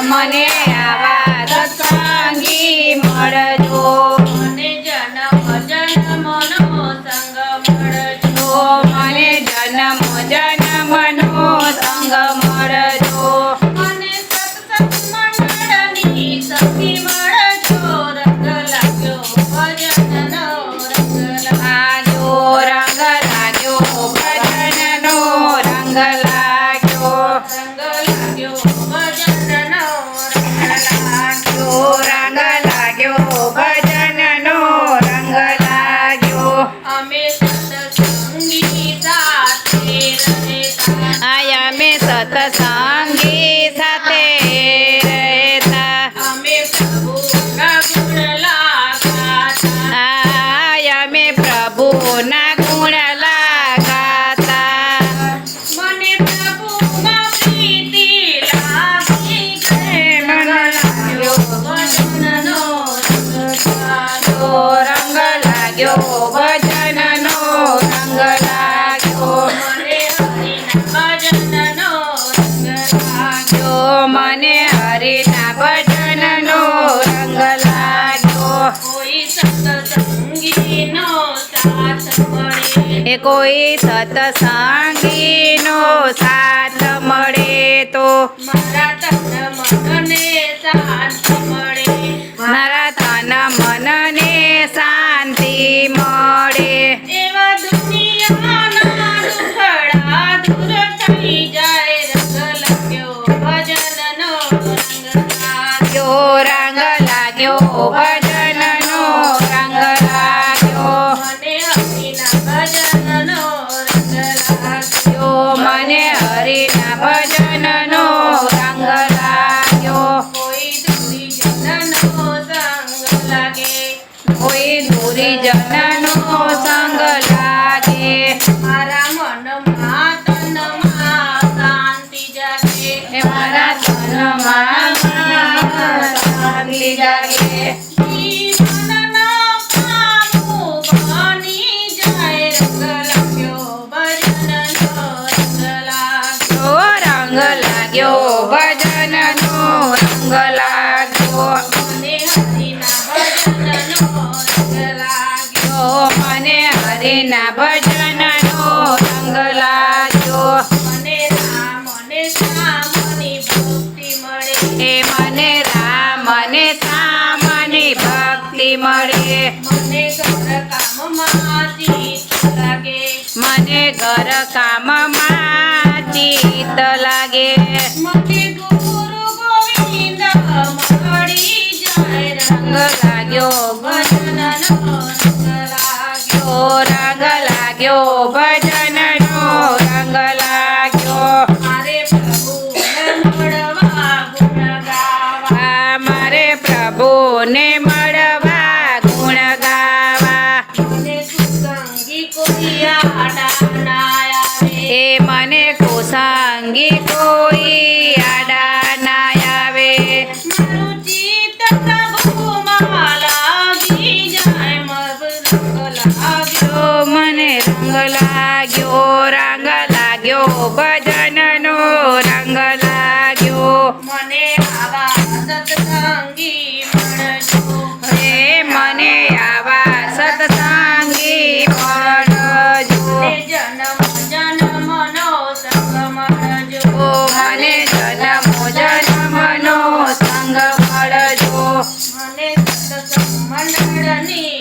મને આવા સત્સંગી મળજો મને જન્મ જન્મનો સંગ મળજો મને જન્મ જન્મનો સંગ મળજો મને સત્સંગ મંડળની સખી મળજો રંગ લાગ્યો ભજનનો રંગ લાગ્યો રંગ લાગ્યો ભજનનો રંગ લાગ્યો રંગ લાગ્યો ભજનનો રંગ લાગ્યો રંગ લાગ્યો ભજનનો રંગ લાગ્યો અમે સત્સંગી સાથે રહેતા આયા મેં સત્સંગી સાથે રહેતા અમે પ્રભુના ગુણ લાગાતા આયા મેં પ્રભુના ગુણ લાગાતા મને પ્રભુમાં પ્રીતિ લાગી ગઈ મન લાગ્યો ભજનનો રંગ લાગ્યો રંગ લાગ્યો ભજનનો રંગ લાગ્યો મને હરિના ભજનનો રંગ લાગ્યો મને હરિના ભજનનો રંગ લાગ્યો કોઈ સત્સંગીનો સાથ મળે એ કોઈ સત્સંગીનો સાથ મળે તો મારા તન મનને શાંત મળે મારા તન મનને શાંતિ મળે એવા દુનિયાના દુખડા દૂર થઈ જાય રંગ લાગ્યો ભજનનો રંગ લાગ્યો રંગ લાગ્યો ભજનનો રંગ લાગ્યો મને હરિના ભજનનો રંગ લાગ્યો મને હરિના ભજનનો રંગ લાગ્યો કોઈ દુરી જનનો સંગ લાગે કોઈ દુરીજનનો સંગ લાગે મારા મનમાં તનમાં શાંતિ જાગે એ મારા તનમાં શાંતિ જાગે જીવનના કામો બની જાય રંગ લાગ્યો ભજનનો રંગ લાગ્યો રંગ લાગ્યો ભજનનો રંગ લાગ્યો મને હરિના ભજનનો રંગ લાગ્યો મને હરિના ભજનનો રંગ લાગ્યો મને રામ ને શ્યામની ભક્તિ મળે એ મને રામ અને સામની ભક્તિ મળે મને ઘર કામમાં ચિત્ત લાગે મને ઘર કામમાં ચિત્ત લાગે મને ગુરુ ગોવિંદ મળી જાય રંગ લાગ્યો ભજનનો રંગ લાગ્યો રંગ લાગ્યો ભજનનો રંગ લાગ્યો મારે પ્રભુને મળવા ગુણ ગાવા મારે પ્રભુને મળવા ગુણ ગાવા મને સુસંગી કોઈ આડા ના આવે એ મને કુસંગી કોઈ આડા ના આવે મારું ચિત્ત પ્રભુમાં લાગી જાય રંગ લાગ્યો મને રંગ લાગ્યો રંગ લાગ્યો ભજનનો રંગ લાગ્યો મને આવા સત્સંગી મળજો હે મને આવા સત્સંગી મળજો મને જન્મ જન્મનો સંગ મળજો મને જન્મો જન્મનો સંગ મળજો મને સત્સંગ મંડળની